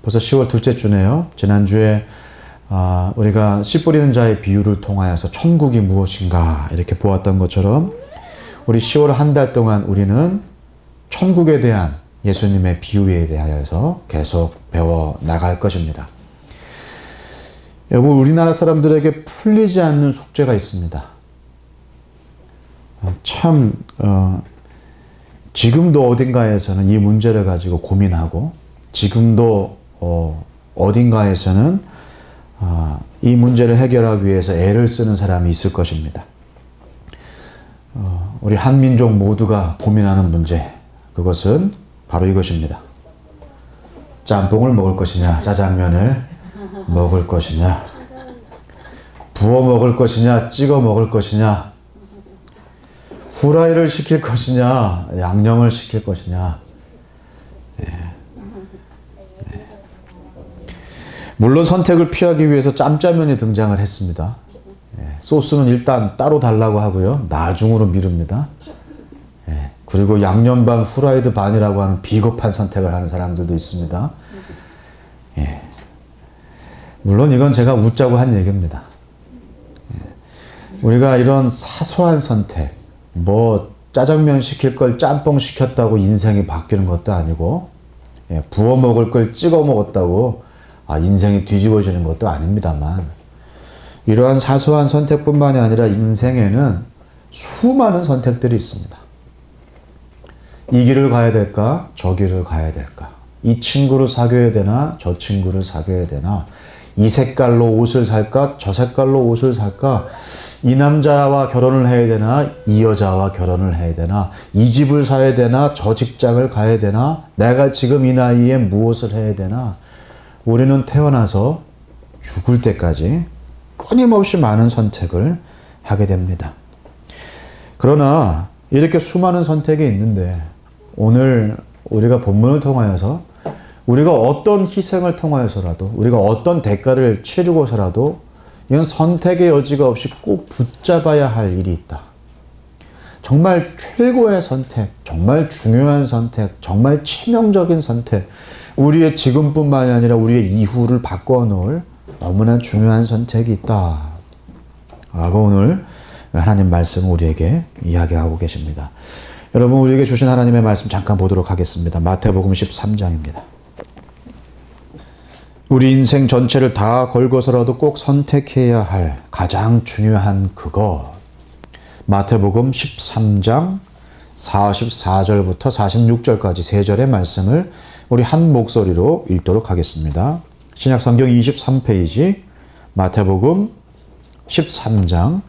벌써 10월 둘째 주네요. 지난주에 우리가 씨 뿌리는 자의 비유를 통하여서 천국이 무엇인가 이렇게 보았던 것처럼 우리 10월 한 달 동안 우리는 천국에 대한 예수님의 비유에 대하여서 계속 배워 나갈 것입니다. 여러분, 우리나라 사람들에게 풀리지 않는 숙제가 있습니다. 참 지금도 어딘가에서는 이 문제를 가지고 고민하고 지금도 어딘가에서는 이 문제를 해결하기 위해서 애를 쓰는 사람이 있을 것입니다. 우리 한민족 모두가 고민하는 문제, 그것은 바로 이것입니다. 짬뽕을 먹을 것이냐, 짜장면을 먹을 것이냐, 부어 먹을 것이냐, 찍어 먹을 것이냐, 후라이를 시킬 것이냐, 양념을 시킬 것이냐. 물론 선택을 피하기 위해서 짬짜면이 등장을 했습니다. 소스는 일단 따로 달라고 하고요. 나중으로 미룹니다. 그리고 양념 반, 후라이드 반이라고 하는 비겁한 선택을 하는 사람들도 있습니다. 물론 이건 제가 웃자고 한 얘기입니다. 우리가 이런 사소한 선택, 짜장면 시킬 걸 짬뽕 시켰다고 인생이 바뀌는 것도 아니고, 부어 먹을 걸 찍어 먹었다고 인생이 뒤집어지는 것도 아닙니다만, 이러한 사소한 선택뿐만이 아니라 인생에는 수많은 선택들이 있습니다. 이 길을 가야 될까? 저 길을 가야 될까? 이 친구를 사귀어야 되나? 저 친구를 사귀어야 되나? 이 색깔로 옷을 살까? 저 색깔로 옷을 살까? 이 남자와 결혼을 해야 되나? 이 여자와 결혼을 해야 되나? 이 집을 사야 되나? 저 직장을 가야 되나? 내가 지금 이 나이에 무엇을 해야 되나? 우리는 태어나서 죽을 때까지 끊임없이 많은 선택을 하게 됩니다. 그러나 이렇게 수많은 선택이 있는데 오늘 우리가 본문을 통하여서 우리가 어떤 희생을 통하여서라도 우리가 어떤 대가를 치르고서라도 이건 선택의 여지가 없이 꼭 붙잡아야 할 일이 있다. 정말 최고의 선택, 정말 중요한 선택, 정말 치명적인 선택, 우리의 지금뿐만이 아니라 우리의 이후를 바꿔놓을 너무나 중요한 선택이 있다 라고 오늘 하나님 말씀을 우리에게 이야기하고 계십니다. 여러분, 우리에게 주신 하나님의 말씀 잠깐 보도록 하겠습니다. 마태복음 13장입니다. 우리 인생 전체를 다 걸고서라도 꼭 선택해야 할 가장 중요한 그것, 마태복음 13장 44절부터 46절까지 세 절의 말씀을 우리 한 목소리로 읽도록 하겠습니다. 신약성경 23페이지 마태복음 13장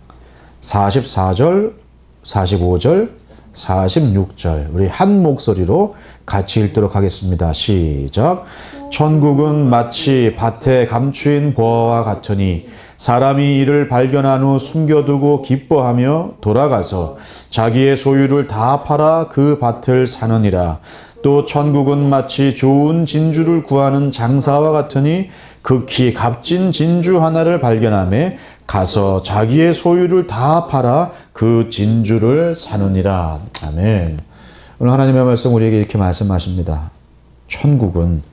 44절, 45절, 46절 우리 한 목소리로 같이 읽도록 하겠습니다. 시작. 천국은 마치 밭에 감추인 보화와 같으니 사람이 이를 발견한 후 숨겨두고 기뻐하며 돌아가서 자기의 소유를 다 팔아 그 밭을 사느니라. 또 천국은 마치 좋은 진주를 구하는 장사와 같으니 극히 값진 진주 하나를 발견하며 가서 자기의 소유를 다 팔아 그 진주를 사느니라. 아멘. 오늘 하나님의 말씀 우리에게 이렇게 말씀하십니다. 천국은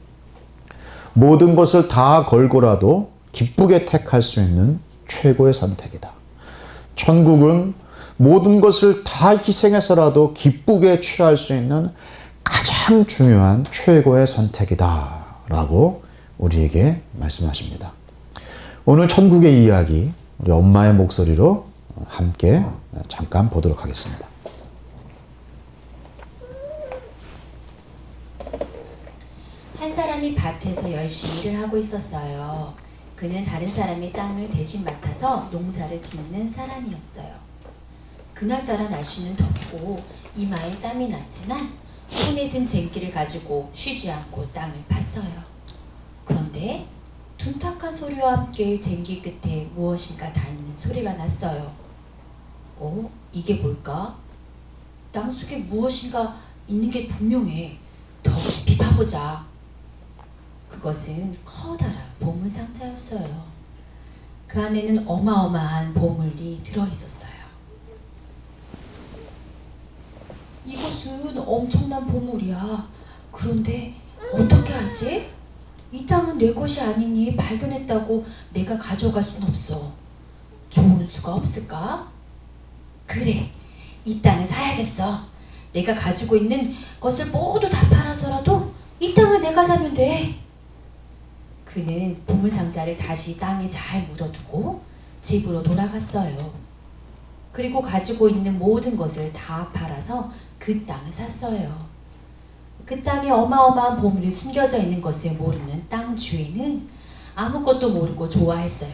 모든 것을 다 걸고라도 기쁘게 택할 수 있는 최고의 선택이다. 천국은 모든 것을 다 희생해서라도 기쁘게 취할 수 있는 가장 중요한 최고의 선택이다 라고 우리에게 말씀하십니다. 오늘 천국의 이야기 우리 엄마의 목소리로 함께 잠깐 보도록 하겠습니다. 한 사람이 밭에서 열심히 일을 하고 있었어요. 그는 다른 사람의 땅을 대신 맡아서 농사를 짓는 사람이었어요. 그날따라 날씨는 덥고 이마에 땀이 났지만 손에 든 쟁기를 가지고 쉬지 않고 땅을 팠어요. 그런데 둔탁한 소리와 함께 쟁기 끝에 무엇인가 닿는 소리가 났어요. 이게 뭘까? 땅속에 무엇인가 있는 게 분명해. 더 깊이 파보자. 그것은 커다란 보물상자였어요. 그 안에는 어마어마한 보물이 들어있었어요. 이것은 엄청난 보물이야. 그런데 어떻게 하지? 이 땅은 내 것이 아니니 발견했다고 내가 가져갈 순 없어. 좋은 수가 없을까? 그래, 이 땅을 사야겠어. 내가 가지고 있는 것을 모두 다 팔아서라도 이 땅을 내가 사면 돼. 그는 보물상자를 다시 땅에 잘 묻어두고 집으로 돌아갔어요. 그리고 가지고 있는 모든 것을 다 팔아서 그 땅을 샀어요. 그 땅에 어마어마한 보물이 숨겨져 있는 것을 모르는 땅 주인은 아무것도 모르고 좋아했어요.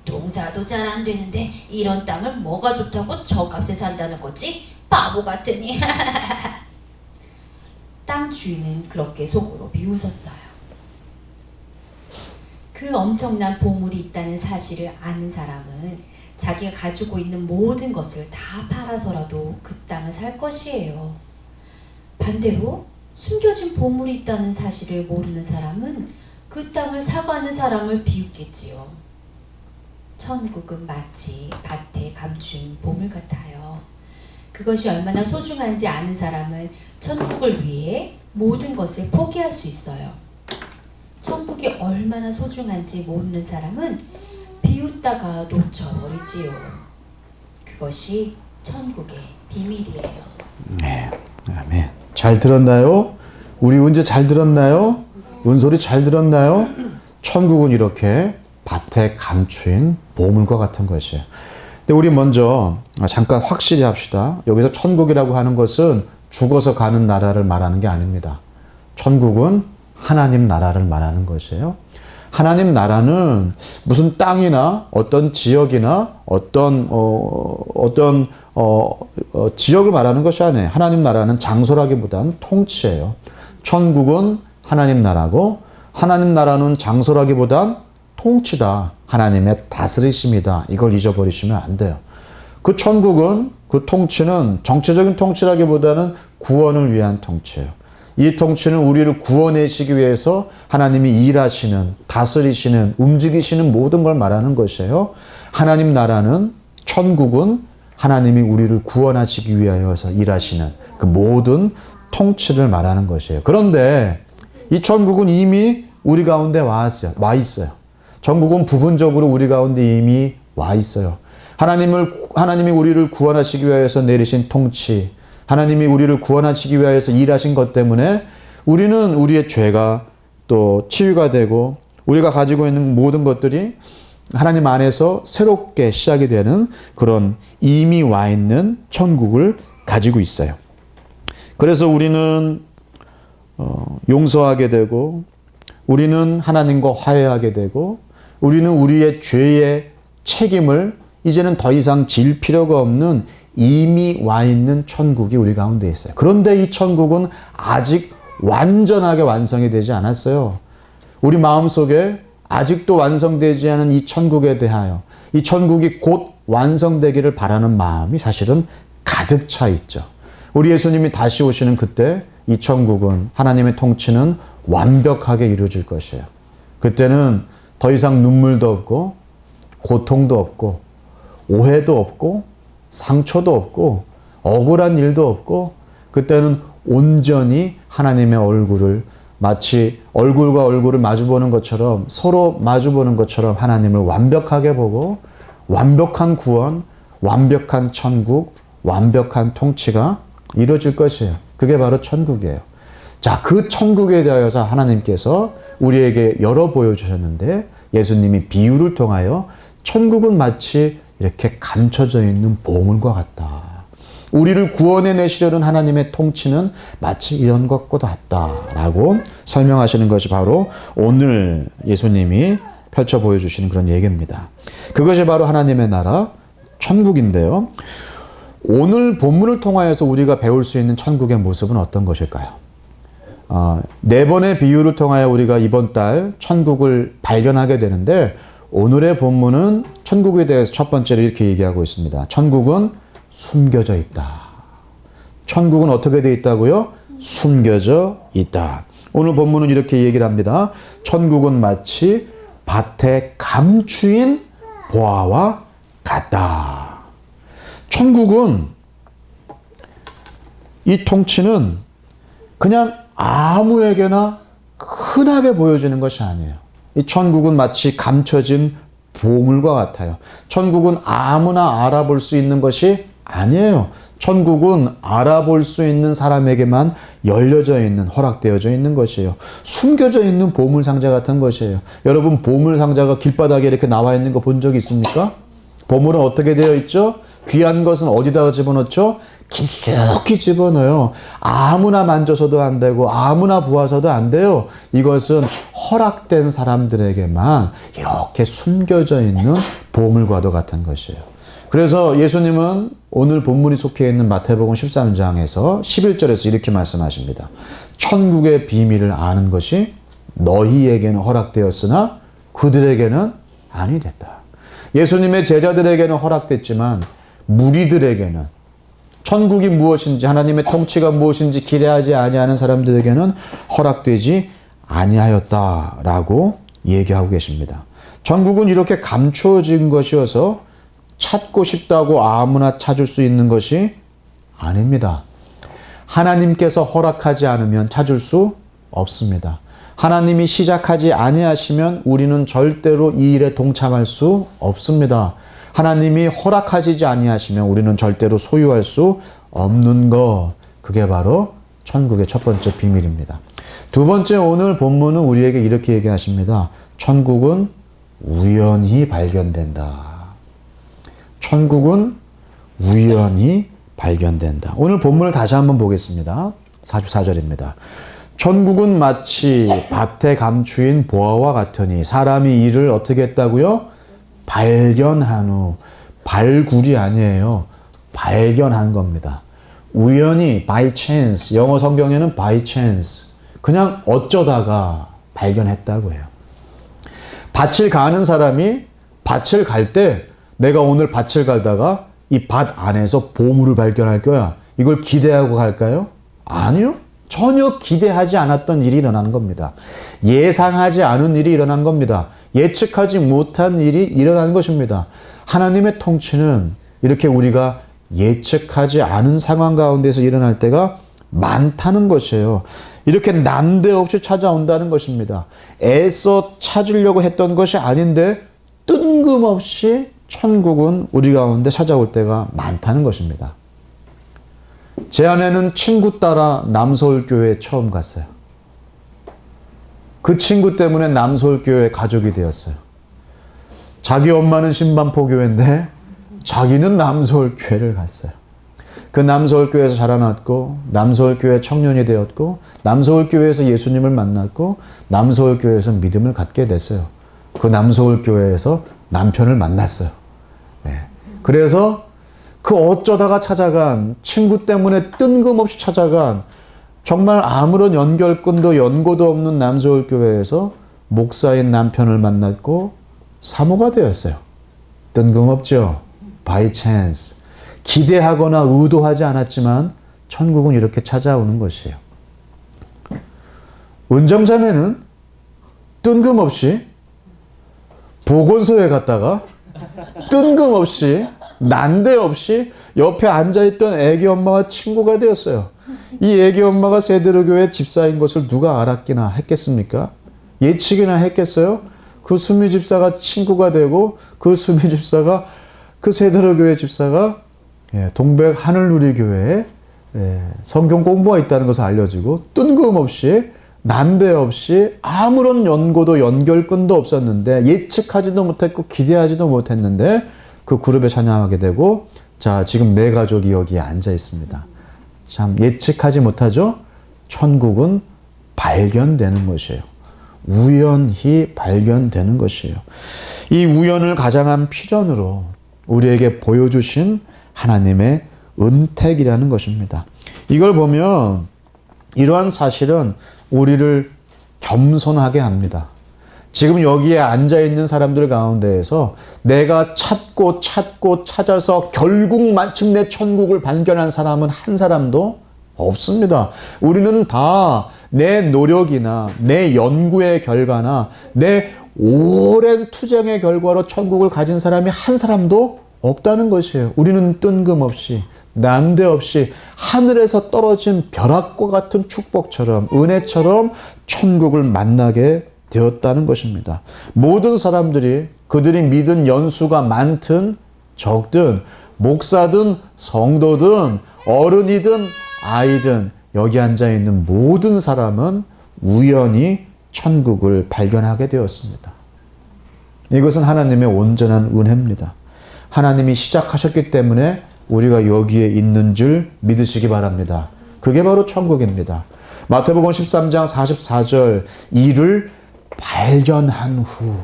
농사도 잘 안 되는데 이런 땅을 뭐가 좋다고 저값에 산다는 거지? 바보 같으니. 땅 주인은 그렇게 속으로 비웃었어요. 그 엄청난 보물이 있다는 사실을 아는 사람은 자기가 가지고 있는 모든 것을 다 팔아서라도 그 땅을 살 것이에요. 반대로 숨겨진 보물이 있다는 사실을 모르는 사람은 그 땅을 사가는 사람을 비웃겠지요. 천국은 마치 밭에 감춘 보물 같아요. 그것이 얼마나 소중한지 아는 사람은 천국을 위해 모든 것을 포기할 수 있어요. 천국이 얼마나 소중한지 모르는 사람은 비웃다가 놓쳐버리지요. 그것이 천국의 비밀이에요. 네, 아멘. 잘 들었나요? 우리 은재 잘 들었나요? 은솔이 잘 들었나요? 천국은 이렇게 밭에 감추인 보물과 같은 것이에요. 근데 우리 먼저 잠깐 확실히 합시다. 여기서 천국이라고 하는 것은 죽어서 가는 나라를 말하는 게 아닙니다. 천국은 하나님 나라를 말하는 것이에요. 하나님 나라는 무슨 땅이나 어떤 지역이나 어떤 지역을 말하는 것이 아니에요. 하나님 나라는 장소라기보다는 통치예요. 천국은 하나님 나라고 하나님 나라는 장소라기보단 통치다. 하나님의 다스리심이다. 이걸 잊어버리시면 안 돼요. 그 천국은 그 통치는 정치적인 통치라기보다는 구원을 위한 통치예요. 이 통치는 우리를 구원해주시기 위해서 하나님이 일하시는, 다스리시는, 움직이시는 모든 걸 말하는 것이에요. 하나님 나라는, 천국은 하나님이 우리를 구원하시기 위하여서 일하시는 그 모든 통치를 말하는 것이에요. 그런데 이 천국은 이미 우리 가운데 와 있어요. 천국은 부분적으로 우리 가운데 이미 와 있어요. 하나님이 우리를 구원하시기 위하여서 내리신 통치, 하나님이 우리를 구원하시기 위하여서 일하신 것 때문에 우리는 우리의 죄가 또 치유가 되고 우리가 가지고 있는 모든 것들이 하나님 안에서 새롭게 시작이 되는 그런 이미 와 있는 천국을 가지고 있어요. 그래서 우리는 용서하게 되고 우리는 하나님과 화해하게 되고 우리는 우리의 죄의 책임을 이제는 더 이상 질 필요가 없는 이미 와 있는 천국이 우리 가운데 있어요. 그런데 이 천국은 아직 완전하게 완성이 되지 않았어요. 우리 마음속에 아직도 완성되지 않은 이 천국에 대하여 이 천국이 곧 완성되기를 바라는 마음이 사실은 가득 차 있죠. 우리 예수님이 다시 오시는 그때 이 천국은 하나님의 통치는 완벽하게 이루어질 것이에요. 그때는 더 이상 눈물도 없고 고통도 없고 오해도 없고 상처도 없고 억울한 일도 없고 그때는 온전히 하나님의 얼굴을 마치 얼굴과 얼굴을 마주보는 것처럼 서로 마주보는 것처럼 하나님을 완벽하게 보고 완벽한 구원, 완벽한 천국, 완벽한 통치가 이루어질 것이에요. 그게 바로 천국이에요. 자, 그 천국에 대하여서 하나님께서 우리에게 열어 보여주셨는데 예수님이 비유를 통하여 천국은 마치 이렇게 감춰져 있는 보물과 같다. 우리를 구원해 내시려는 하나님의 통치는 마치 이런 것과 같다라고 설명하시는 것이 바로 오늘 예수님이 펼쳐 보여주시는 그런 얘기입니다. 그것이 바로 하나님의 나라 천국인데요. 오늘 본문을 통하여서 우리가 배울 수 있는 천국의 모습은 어떤 것일까요? 네 번의 비유를 통하여 우리가 이번 달 천국을 발견하게 되는데 오늘의 본문은 천국에 대해서 첫 번째로 이렇게 얘기하고 있습니다. 천국은 숨겨져 있다. 천국은 어떻게 되어 있다고요? 숨겨져 있다. 오늘 본문은 이렇게 얘기를 합니다. 천국은 마치 밭에 감추인 보화와 같다. 천국은 이 통치는 그냥 아무에게나 흔하게 보여지는 것이 아니에요. 이 천국은 마치 감춰진 보물과 같아요. 천국은 아무나 알아볼 수 있는 것이 아니에요. 천국은 알아볼 수 있는 사람에게만 열려져 있는, 허락되어져 있는 것이에요. 숨겨져 있는 보물상자 같은 것이에요. 여러분, 보물상자가 길바닥에 이렇게 나와 있는 거 본 적 있습니까? 보물은 어떻게 되어 있죠? 귀한 것은 어디다가 집어넣죠? 깊숙이 집어넣어요. 아무나 만져서도 안 되고 아무나 보아서도 안 돼요. 이것은 허락된 사람들에게만 이렇게 숨겨져 있는 보물과도 같은 것이에요. 그래서 예수님은 오늘 본문이 속해 있는 마태복음 13장에서 11절에서 이렇게 말씀하십니다. 천국의 비밀을 아는 것이 너희에게는 허락되었으나 그들에게는 아니 됐다. 예수님의 제자들에게는 허락됐지만 무리들에게는, 천국이 무엇인지, 하나님의 통치가 무엇인지 기대하지 아니하는 사람들에게는 허락되지 아니하였다라고 얘기하고 계십니다. 천국은 이렇게 감추어진 것이어서 찾고 싶다고 아무나 찾을 수 있는 것이 아닙니다. 하나님께서 허락하지 않으면 찾을 수 없습니다. 하나님이 시작하지 아니하시면 우리는 절대로 이 일에 동참할 수 없습니다. 하나님이 허락하시지 아니하시면 우리는 절대로 소유할 수 없는 것, 그게 바로 천국의 첫 번째 비밀입니다. 두 번째, 오늘 본문은 우리에게 이렇게 얘기하십니다. 천국은 우연히 발견된다. 천국은 우연히 발견된다. 오늘 본문을 다시 한번 보겠습니다. 44절입니다. 천국은 마치 밭에 감추인 보화와 같으니 사람이 이를 어떻게 했다고요? 발견한 후. 발굴이 아니에요. 발견한 겁니다. 우연히, by chance. 영어 성경에는 by chance. 그냥 어쩌다가 발견했다고 해요. 밭을 가는 사람이 밭을 갈 때 내가 오늘 밭을 가다가 이 밭 안에서 보물을 발견할 거야. 이걸 기대하고 갈까요? 아니요. 전혀 기대하지 않았던 일이 일어나는 겁니다. 예상하지 않은 일이 일어난 겁니다. 예측하지 못한 일이 일어난 것입니다. 하나님의 통치는 이렇게 우리가 예측하지 않은 상황 가운데서 일어날 때가 많다는 것이에요. 이렇게 난데없이 찾아온다는 것입니다. 애써 찾으려고 했던 것이 아닌데 뜬금없이 천국은 우리 가운데 찾아올 때가 많다는 것입니다. 제 아내는 친구 따라 남서울교회에 처음 갔어요. 그 친구 때문에 남서울교회 가족이 되었어요. 자기 엄마는 신반포교회인데 자기는 남서울교회를 갔어요. 그 남서울교회에서 자라났고 남서울교회 청년이 되었고 남서울교회에서 예수님을 만났고 남서울교회에서 믿음을 갖게 됐어요. 그 남서울교회에서 남편을 만났어요. 네. 그래서 그 어쩌다가 찾아간, 친구 때문에 뜬금없이 찾아간, 정말 아무런 연결끈도 연고도 없는 남서울교회에서 목사인 남편을 만났고 사모가 되었어요. 뜬금없죠. by chance. 기대하거나 의도하지 않았지만 천국은 이렇게 찾아오는 것이에요. 은정자매는 뜬금없이 보건소에 갔다가 뜬금없이 난데없이 옆에 앉아있던 애기 엄마와 친구가 되었어요. 이 애기 엄마가 세대로교회 집사인 것을 누가 알았기나 했겠습니까? 예측이나 했겠어요? 그 수미 집사가 친구가 되고 그 수미 집사가, 그 세대로교회 집사가 동백 하늘누리교회에 성경 공부가 있다는 것을 알려지고 뜬금없이 난데없이 아무런 연고도 연결끈도 없었는데 예측하지도 못했고 기대하지도 못했는데 그 그룹에 찬양하게 되고, 자, 지금 내 가족이 여기에 앉아 있습니다. 참 예측하지 못하죠? 천국은 발견되는 것이에요. 우연히 발견되는 것이에요. 이 우연을 가장한 필연으로 우리에게 보여주신 하나님의 은택이라는 것입니다. 이걸 보면 이러한 사실은 우리를 겸손하게 합니다. 지금 여기에 앉아있는 사람들 가운데에서 내가 찾고 찾아서 결국 마침내 천국을 발견한 사람은 한 사람도 없습니다. 우리는 다 내 노력이나 내 연구의 결과나 내 오랜 투쟁의 결과로 천국을 가진 사람이 한 사람도 없다는 것이에요. 우리는 뜬금없이 난데없이 하늘에서 떨어진 벼락과 같은 축복처럼 은혜처럼 천국을 만나게 되었다는 것입니다. 모든 사람들이 그들이 믿은 연수가 많든 적든 목사든 성도든 어른이든 아이든 여기 앉아있는 모든 사람은 우연히 천국을 발견하게 되었습니다. 이것은 하나님의 온전한 은혜입니다. 하나님이 시작하셨기 때문에 우리가 여기에 있는 줄 믿으시기 바랍니다. 그게 바로 천국입니다. 마태복음 13장 44절 이를 발견한 후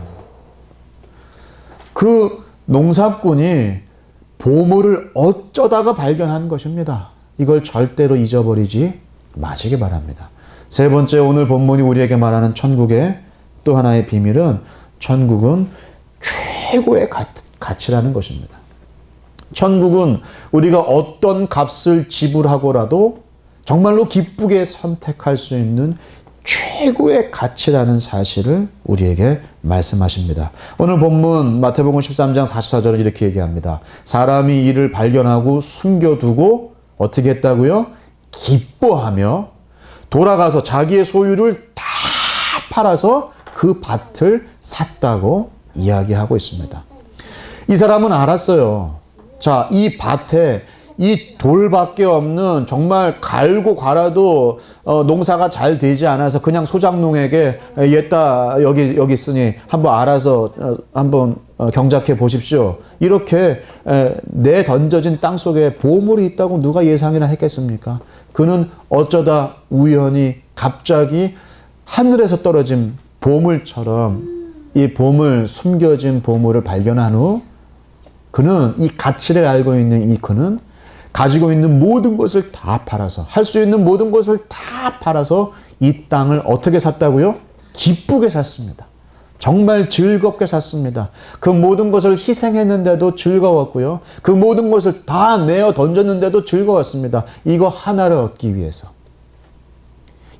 그 농사꾼이 보물을 어쩌다가 발견한 것입니다. 이걸 절대로 잊어버리지 마시기 바랍니다. 세 번째, 오늘 본문이 우리에게 말하는 천국의 또 하나의 비밀은 천국은 최고의 가치라는 것입니다. 천국은 우리가 어떤 값을 지불하고라도 정말로 기쁘게 선택할 수 있는 최고의 가치라는 사실을 우리에게 말씀하십니다. 오늘 본문 마태복음 13장 44절은 이렇게 얘기합니다. 사람이 이를 발견하고 숨겨두고 어떻게 했다고요? 기뻐하며 돌아가서 자기의 소유를 다 팔아서 그 밭을 샀다고 이야기하고 있습니다. 이 사람은 알았어요. 자, 이 밭에 이 돌밖에 없는 정말 갈고 갈아도 농사가 잘 되지 않아서 그냥 소작농에게 얘다 여기 있으니 한번 알아서 한번 경작해 보십시오. 이렇게 내던져진 땅 속에 보물이 있다고 누가 예상이나 했겠습니까? 그는 어쩌다 우연히 갑자기 하늘에서 떨어진 보물처럼 이 보물, 숨겨진 보물을 발견한 후 그는 이 가치를 알고 있는 그는 가지고 있는 모든 것을 다 팔아서 할 수 있는 모든 것을 다 팔아서 이 땅을 어떻게 샀다고요? 기쁘게 샀습니다. 정말 즐겁게 샀습니다. 그 모든 것을 희생했는데도 즐거웠고요. 그 모든 것을 다 내어 던졌는데도 즐거웠습니다. 이거 하나를 얻기 위해서.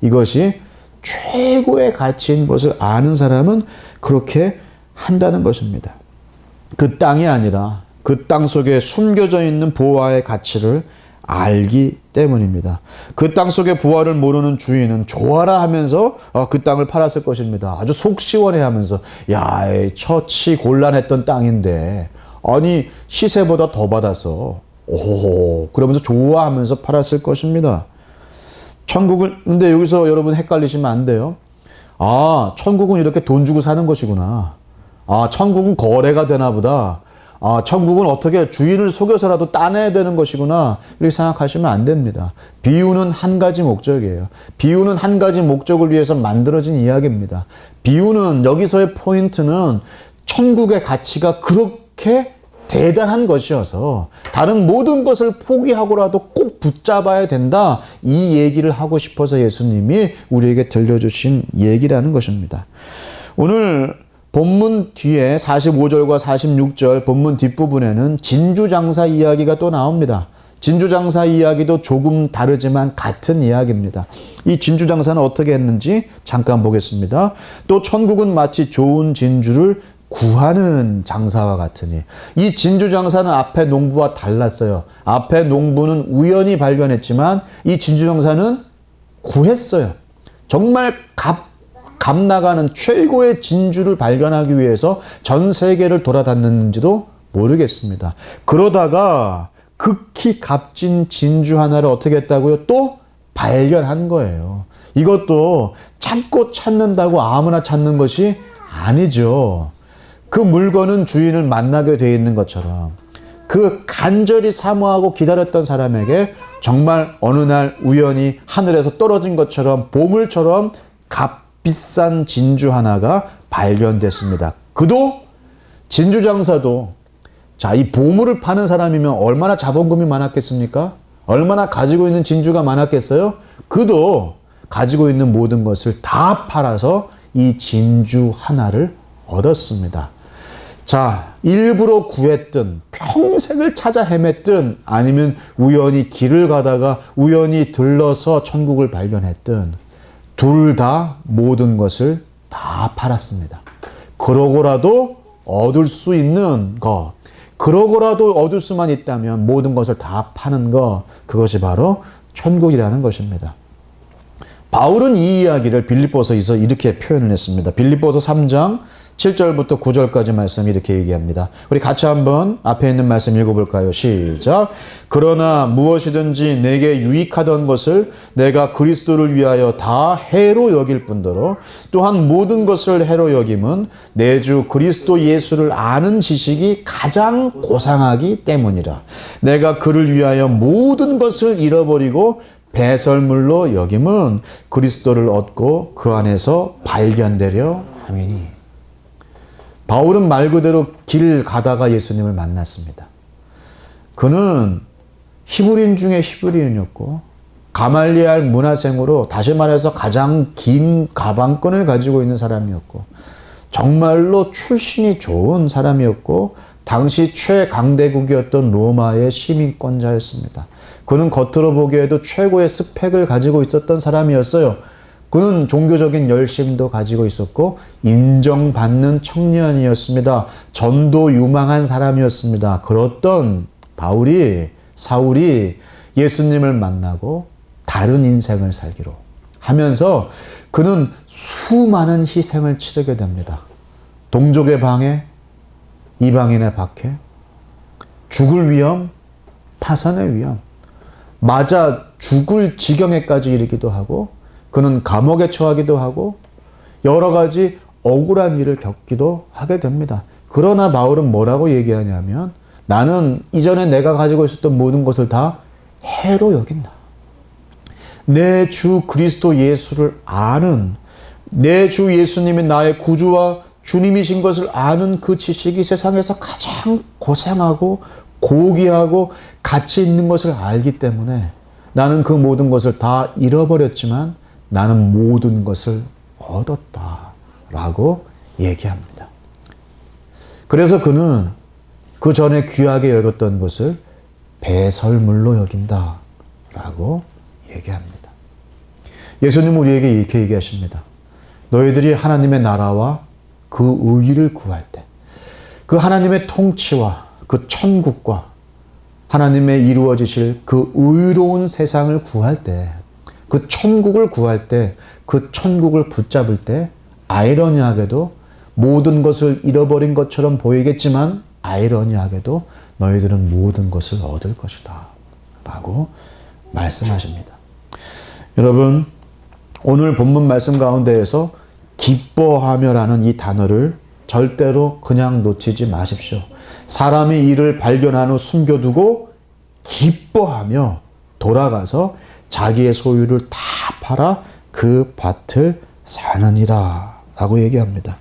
이것이 최고의 가치인 것을 아는 사람은 그렇게 한다는 것입니다. 그 땅이 아니라 그 땅 속에 숨겨져 있는 보화의 가치를 알기 때문입니다. 그 땅 속의 보화를 모르는 주인은 좋아라 하면서 그 땅을 팔았을 것입니다. 아주 속 시원해 하면서 야, 처치 곤란했던 땅인데 아니 시세보다 더 받아서 오 그러면서 좋아하면서 팔았을 것입니다. 천국은 근데 여기서 여러분 헷갈리시면 안 돼요. 아, 천국은 이렇게 돈 주고 사는 것이구나. 아, 천국은 거래가 되나 보다. 아, 천국은 어떻게 주인을 속여서라도 따내야 되는 것이구나. 이렇게 생각하시면 안 됩니다. 비유는 한 가지 목적이에요. 비유는 한 가지 목적을 위해서 만들어진 이야기입니다. 비유는 여기서의 포인트는 천국의 가치가 그렇게 대단한 것이어서 다른 모든 것을 포기하고라도 꼭 붙잡아야 된다. 이 얘기를 하고 싶어서 예수님이 우리에게 들려주신 얘기라는 것입니다. 오늘 본문 뒤에 45절과 46절 본문 뒷부분에는 진주장사 이야기가 또 나옵니다. 진주장사 이야기도 조금 다르지만 같은 이야기입니다. 이 진주장사는 어떻게 했는지 잠깐 보겠습니다. 또 천국은 마치 좋은 진주를 구하는 장사와 같으니 이 진주장사는 앞에 농부와 달랐어요. 앞에 농부는 우연히 발견했지만 이 진주장사는 구했어요. 정말 값 나가는 최고의 진주를 발견하기 위해서 전 세계를 돌아다녔는지도 모르겠습니다. 그러다가 극히 값진 진주 하나를 어떻게 했다고요? 또 발견한 거예요. 이것도 찾고 찾는다고 아무나 찾는 것이 아니죠. 그 물건은 주인을 만나게 돼 있는 것처럼 그 간절히 사모하고 기다렸던 사람에게 정말 어느 날 우연히 하늘에서 떨어진 것처럼 보물처럼 값비싼 진주 하나가 발견됐습니다. 그도 진주장사도 자, 이 보물을 파는 사람이면 얼마나 자본금이 많았겠습니까? 얼마나 가지고 있는 진주가 많았겠어요? 그도 가지고 있는 모든 것을 다 팔아서 이 진주 하나를 얻었습니다. 자, 일부러 구했든 평생을 찾아 헤맸든 아니면 우연히 길을 가다가 우연히 들러서 천국을 발견했든 둘 다 모든 것을 다 팔았습니다. 그러고라도 얻을 수 있는 것, 그러고라도 얻을 수만 있다면 모든 것을 다 파는 것, 그것이 바로 천국이라는 것입니다. 바울은 이 이야기를 빌립보서에서 이렇게 표현을 했습니다. 빌립보서 3장 7절부터 9절까지 말씀 이렇게 얘기합니다. 우리 같이 한번 앞에 있는 말씀 읽어볼까요? 시작. 그러나 무엇이든지 내게 유익하던 것을 내가 그리스도를 위하여 다 해로 여길 뿐더러 또한 모든 것을 해로 여김은 내 주 그리스도 예수를 아는 지식이 가장 고상하기 때문이라. 내가 그를 위하여 모든 것을 잃어버리고 배설물로 여김은 그리스도를 얻고 그 안에서 발견되려 함이니. 바울은 말 그대로 길 가다가 예수님을 만났습니다. 그는 히브리인 중에 히브리인이었고 가말리알 문화생으로 다시 말해서 가장 긴 가방끈을 가지고 있는 사람이었고 정말로 출신이 좋은 사람이었고 당시 최강대국이었던 로마의 시민권자였습니다. 그는 겉으로 보기에도 최고의 스펙을 가지고 있었던 사람이었어요. 그는 종교적인 열심도 가지고 있었고 인정받는 청년이었습니다. 전도 유망한 사람이었습니다. 그렇던 사울이 예수님을 만나고 다른 인생을 살기로 하면서 그는 수많은 희생을 치르게 됩니다. 동족의 방해, 이방인의 박해, 죽을 위험, 파산의 위험, 맞아 죽을 지경에까지 이르기도 하고 그는 감옥에 처하기도 하고 여러 가지 억울한 일을 겪기도 하게 됩니다. 그러나 바울은 뭐라고 얘기하냐면 나는 이전에 내가 가지고 있었던 모든 것을 다 해로 여긴다. 내 주 그리스도 예수를 아는, 내 주 예수님이 나의 구주와 주님이신 것을 아는 그 지식이 세상에서 가장 고상하고 고귀하고 가치 있는 것을 알기 때문에 나는 그 모든 것을 다 잃어버렸지만 나는 모든 것을 얻었다라고 얘기합니다. 그래서 그는 그 전에 귀하게 여겼던 것을 배설물로 여긴다라고 얘기합니다. 예수님은 우리에게 이렇게 얘기하십니다. 너희들이 하나님의 나라와 그 의의를 구할 때, 그 하나님의 통치와 그 천국과 하나님의 이루어지실 그 의로운 세상을 구할 때, 그 천국을 구할 때, 그 천국을 붙잡을 때 아이러니하게도 모든 것을 잃어버린 것처럼 보이겠지만 아이러니하게도 너희들은 모든 것을 얻을 것이다 라고 말씀하십니다. 여러분, 오늘 본문 말씀 가운데에서 기뻐하며라는 이 단어를 절대로 그냥 놓치지 마십시오. 사람이 이를 발견한 후 숨겨두고 기뻐하며 돌아가서 자기의 소유를 다 팔아 그 밭을 사느니라 라고 얘기합니다.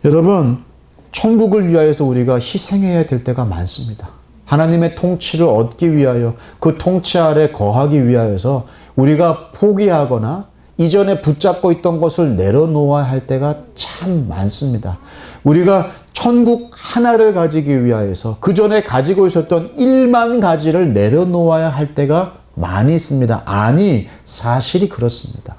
여러분, 천국을 위하여서 우리가 희생해야 될 때가 많습니다. 하나님의 통치를 얻기 위하여 그 통치 아래 거하기 위하여서 우리가 포기하거나 이전에 붙잡고 있던 것을 내려놓아야 할 때가 참 많습니다. 우리가 천국 하나를 가지기 위하여서 그 전에 가지고 있었던 1만 가지를 내려놓아야 할 때가 많이 있습니다. 아니, 사실이 그렇습니다.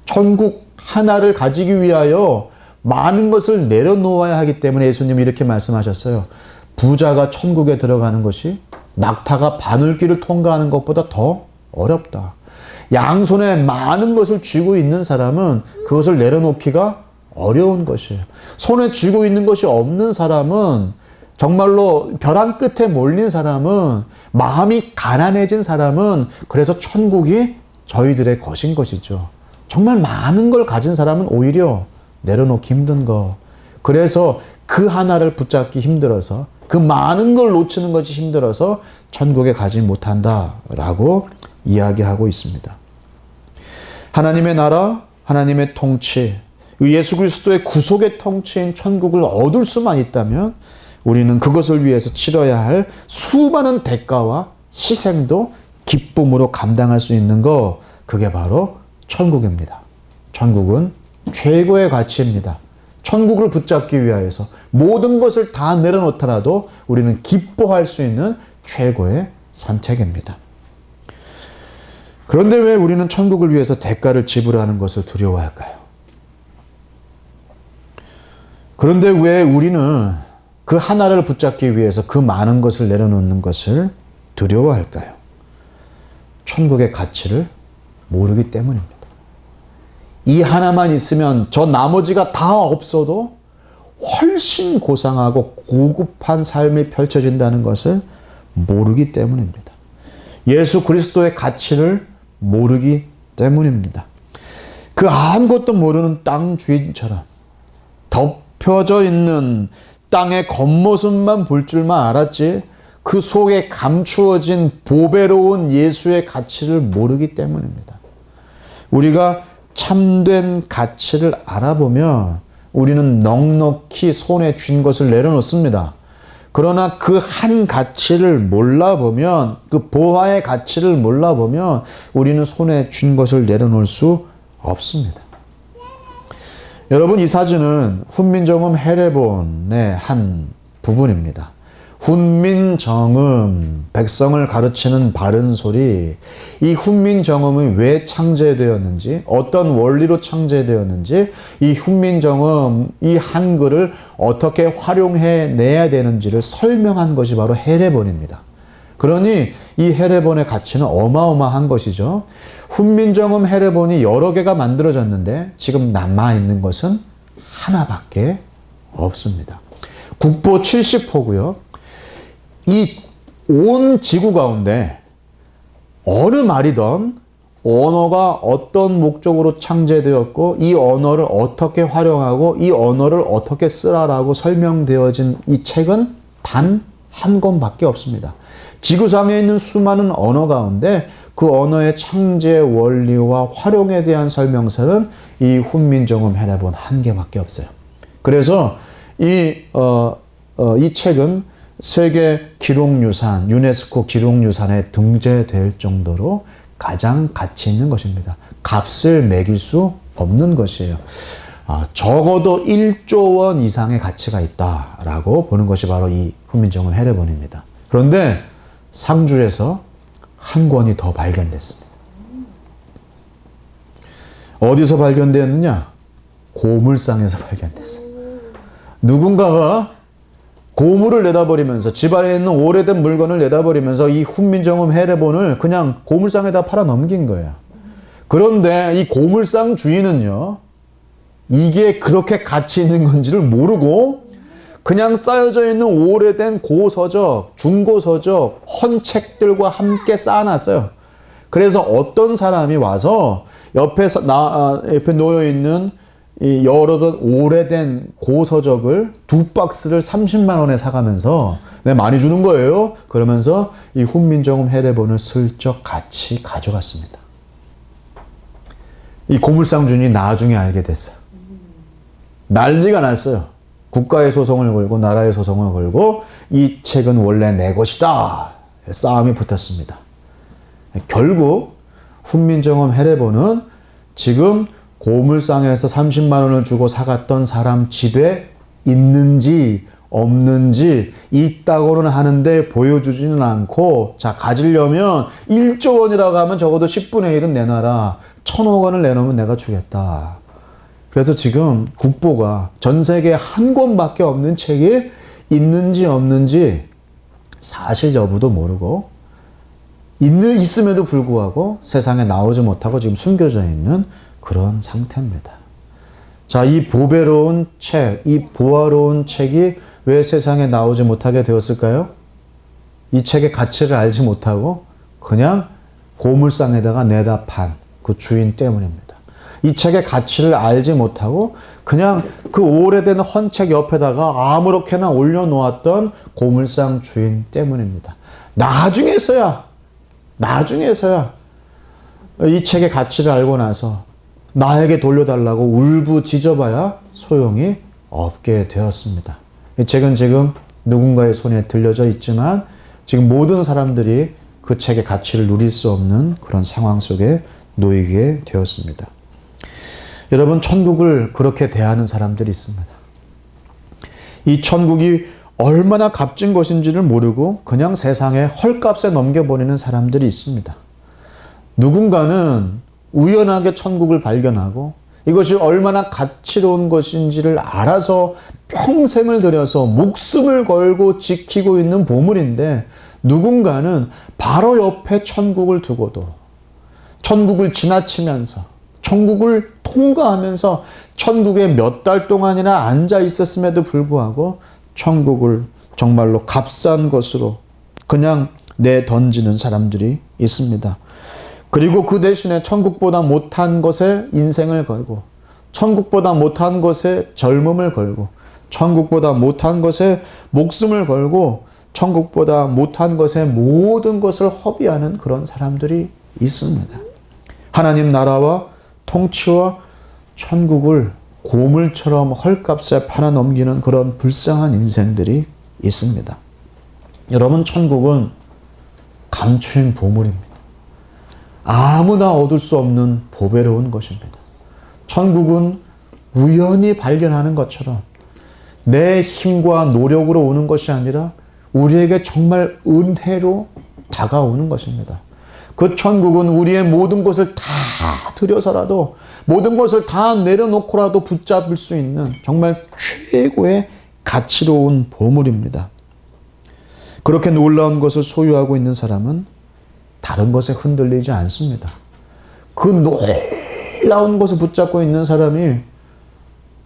천국 하나를 가지기 위하여 많은 것을 내려놓아야 하기 때문에 예수님이 이렇게 말씀하셨어요. 부자가 천국에 들어가는 것이 낙타가 바늘길을 통과하는 것보다 더 어렵다. 양손에 많은 것을 쥐고 있는 사람은 그것을 내려놓기가 어려운 것이에요. 손에 쥐고 있는 것이 없는 사람은, 정말로 벼랑 끝에 몰린 사람은, 마음이 가난해진 사람은 그래서 천국이 저희들의 것인 것이죠. 정말 많은 걸 가진 사람은 오히려 내려놓기 힘든 거. 그래서 그 하나를 붙잡기 힘들어서, 그 많은 걸 놓치는 것이 힘들어서 천국에 가지 못한다라고 이야기하고 있습니다. 하나님의 나라, 하나님의 통치, 예수 그리스도의 구속의 통치인 천국을 얻을 수만 있다면 우리는 그것을 위해서 치러야 할 수많은 대가와 희생도 기쁨으로 감당할 수 있는 거, 그게 바로 천국입니다. 천국은 최고의 가치입니다. 천국을 붙잡기 위하여서 모든 것을 다 내려놓더라도 우리는 기뻐할 수 있는 최고의 선택입니다. 그런데 왜 우리는 천국을 위해서 대가를 지불하는 것을 두려워할까요? 그런데 왜 우리는 그 하나를 붙잡기 위해서 그 많은 것을 내려놓는 것을 두려워할까요? 천국의 가치를 모르기 때문입니다. 이 하나만 있으면 저 나머지가 다 없어도 훨씬 고상하고 고급한 삶이 펼쳐진다는 것을 모르기 때문입니다. 예수 그리스도의 가치를 모르기 때문입니다. 그 아무것도 모르는 땅 주인처럼 덮여져 있는 땅의 겉모습만 볼 줄만 알았지 그 속에 감추어진 보배로운 예수의 가치를 모르기 때문입니다. 우리가 참된 가치를 알아보면 우리는 넉넉히 손에 쥔 것을 내려놓습니다. 그러나 그 한 가치를 몰라보면, 그 보화의 가치를 몰라보면 우리는 손에 쥔 것을 내려놓을 수 없습니다. 여러분, 이 사진은 훈민정음 헤레본의 한 부분입니다. 훈민정음, 백성을 가르치는 바른 소리. 이 훈민정음이 왜 창제되었는지, 어떤 원리로 창제되었는지, 이 훈민정음, 이 한글을 어떻게 활용해 내야 되는지를 설명한 것이 바로 헤레본입니다. 그러니 이 헤레본의 가치는 어마어마한 것이죠. 훈민정음 헤레본이 여러 개가 만들어졌는데 지금 남아있는 것은 하나밖에 없습니다. 국보 70호고요. 이 온 지구 가운데 어느 말이든 언어가 어떤 목적으로 창제되었고 이 언어를 어떻게 활용하고 이 언어를 어떻게 쓰라라고 설명되어진 이 책은 단 한 권밖에 없습니다. 지구상에 있는 수많은 언어 가운데 그 언어의 창제 원리와 활용에 대한 설명서는 이 훈민정음 헤레본 한 개밖에 없어요. 그래서 이 책은 세계 기록유산, 유네스코 기록유산에 등재될 정도로 가장 가치 있는 것입니다. 값을 매길 수 없는 것이에요. 적어도 1조 원 이상의 가치가 있다라고 보는 것이 바로 이 훈민정음 헤레본입니다. 그런데 상주에서 한 권이 더 발견됐습니다. 어디서 발견되었느냐? 고물상에서 발견됐어요. 누군가가 고물을 내다버리면서 집안에 있는 오래된 물건을 내다버리면서 이 훈민정음 헤레본을 그냥 고물상에다 팔아 넘긴 거예요. 그런데 이 고물상 주인은요, 이게 그렇게 가치 있는 건지를 모르고 그냥 쌓여져 있는 오래된 고서적, 중고서적, 헌책들과 함께 쌓아놨어요. 그래서 어떤 사람이 와서 옆에 놓여 있는 이 여러 오래된 고서적을 2박스를 30만 원에 사가면서 많이 주는 거예요. 그러면서 이 훈민정음 헤레본을 슬쩍 같이 가져갔습니다. 이 고물상 주인이 나중에 알게 됐어요. 난리가 났어요. 국가의 소송을 걸고 나라의 소송을 걸고 이 책은 원래 내 것이다. 싸움이 붙었습니다. 결국 훈민정음 헤레본은 지금 고물상에서 30만 원을 주고 사갔던 사람 집에 있는지 없는지 있다고는 하는데 보여주지는 않고, 자, 가지려면 1조 원이라고 하면 적어도 10분의 1은 내놔라. 1,000억 원을 내놓으면 내가 주겠다. 그래서 지금 국보가 전 세계에 한 권밖에 없는 책이 있는지 없는지 사실 여부도 모르고 있음에도 불구하고 세상에 나오지 못하고 지금 숨겨져 있는 그런 상태입니다. 자, 이 보배로운 책, 이 보화로운 책이 왜 세상에 나오지 못하게 되었을까요? 이 책의 가치를 알지 못하고 그냥 고물상에다가 내다 판 그 주인 때문입니다. 이 책의 가치를 알지 못하고 그냥 그 오래된 헌책 옆에다가 아무렇게나 올려놓았던 고물상 주인 때문입니다. 나중에서야 이 책의 가치를 알고 나서 나에게 돌려달라고 울부짖어봐야 소용이 없게 되었습니다. 이 책은 지금 누군가의 손에 들려져 있지만 지금 모든 사람들이 그 책의 가치를 누릴 수 없는 그런 상황 속에 놓이게 되었습니다. 여러분, 천국을 그렇게 대하는 사람들이 있습니다. 이 천국이 얼마나 값진 것인지를 모르고 그냥 세상에 헐값에 넘겨버리는 사람들이 있습니다. 누군가는 우연하게 천국을 발견하고 이것이 얼마나 가치로운 것인지를 알아서 평생을 들여서 목숨을 걸고 지키고 있는 보물인데, 누군가는 바로 옆에 천국을 두고도 천국을 지나치면서 천국을 통과하면서 천국에 몇 달 동안이나 앉아 있었음에도 불구하고 천국을 정말로 값싼 것으로 그냥 내던지는 사람들이 있습니다. 그리고 그 대신에 천국보다 못한 것에 인생을 걸고, 천국보다 못한 것에 젊음을 걸고, 천국보다 못한 것에 목숨을 걸고, 천국보다 못한 것에 모든 것을 허비하는 그런 사람들이 있습니다. 하나님 나라와 통치와 천국을 고물처럼 헐값에 팔아넘기는 그런 불쌍한 인생들이 있습니다. 여러분, 천국은 감추인 보물입니다. 아무나 얻을 수 없는 보배로운 것입니다. 천국은 우연히 발견하는 것처럼 내 힘과 노력으로 오는 것이 아니라 우리에게 정말 은혜로 다가오는 것입니다. 그 천국은 우리의 모든 것을 다 들여서라도, 모든 것을 다 내려놓고라도 붙잡을 수 있는 정말 최고의 가치로운 보물입니다. 그렇게 놀라운 것을 소유하고 있는 사람은 다른 것에 흔들리지 않습니다. 그 놀라운 것을 붙잡고 있는 사람이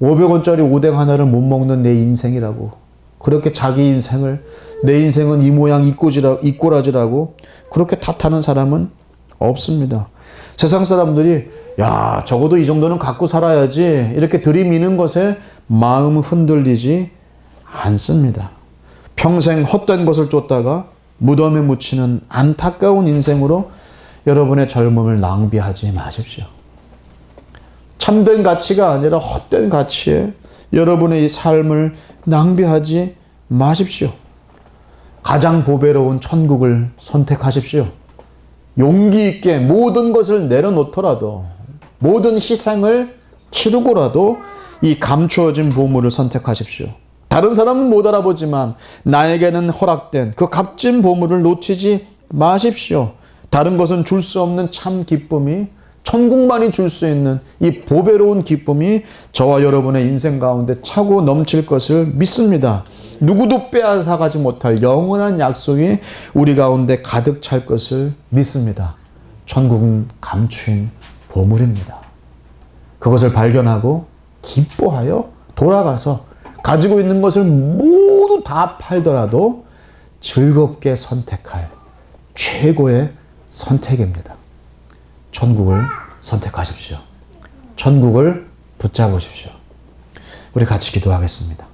500원짜리 오뎅 하나를 못 먹는 내 인생이라고, 그렇게 자기 인생을, 내 인생은 이 모양 이 꼬라지라고 그렇게 탓하는 사람은 없습니다. 세상 사람들이 야, 적어도 이 정도는 갖고 살아야지 이렇게 들이미는 것에 마음 흔들리지 않습니다. 평생 헛된 것을 쫓다가 무덤에 묻히는 안타까운 인생으로 여러분의 젊음을 낭비하지 마십시오. 참된 가치가 아니라 헛된 가치에 여러분의 이 삶을 낭비하지 마십시오. 가장 보배로운 천국을 선택하십시오. 용기 있게 모든 것을 내려놓더라도, 모든 희생을 치르고라도 이 감추어진 보물을 선택하십시오. 다른 사람은 못 알아보지만 나에게는 허락된 그 값진 보물을 놓치지 마십시오. 다른 것은 줄 수 없는 참 기쁨이, 천국만이 줄 수 있는 이 보배로운 기쁨이 저와 여러분의 인생 가운데 차고 넘칠 것을 믿습니다. 누구도 빼앗아가지 못할 영원한 약속이 우리 가운데 가득 찰 것을 믿습니다. 천국은 감추인 보물입니다. 그것을 발견하고 기뻐하여 돌아가서 가지고 있는 것을 모두 다 팔더라도 즐겁게 선택할 최고의 선택입니다. 천국을 선택하십시오. 천국을 붙잡으십시오. 우리 같이 기도하겠습니다.